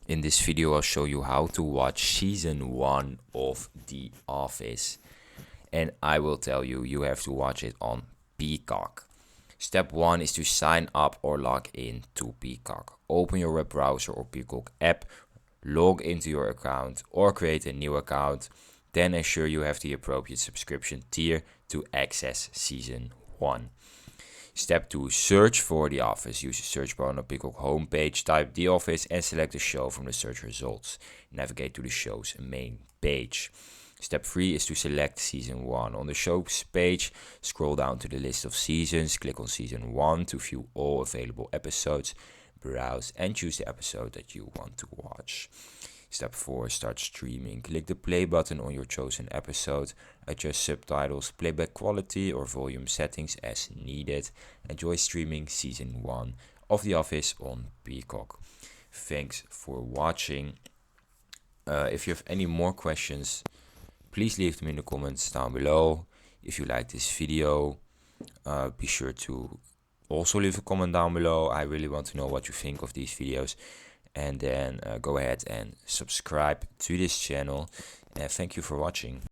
In this video I'll show you how to watch season 1 of The Office, and I will tell you you have to watch it on Peacock. Step 1 is to sign up or log in to Peacock. Open your web browser or Peacock app, log into your account or create a new account, then ensure you have the appropriate subscription tier to access season 1. Step 2. Search for The Office. Use the search bar on the Peacock homepage, type The Office and select the show from the search results. Navigate to the show's main page. Step 3 is to select season 1. On the show's page, scroll down to the list of seasons, click on season 1 to view all available episodes, browse and choose the episode that you want to watch. Step 4. Start streaming. Click the play button on your chosen episode. Adjust subtitles, playback quality or volume settings as needed. Enjoy streaming season 1 of The Office on Peacock. Thanks for watching. If you have any more questions, please leave them in the comments down below. If you like this video, be sure to also leave a comment down below. I really want to know what you think of these videos. And then go ahead and subscribe to this channel. And thank you for watching.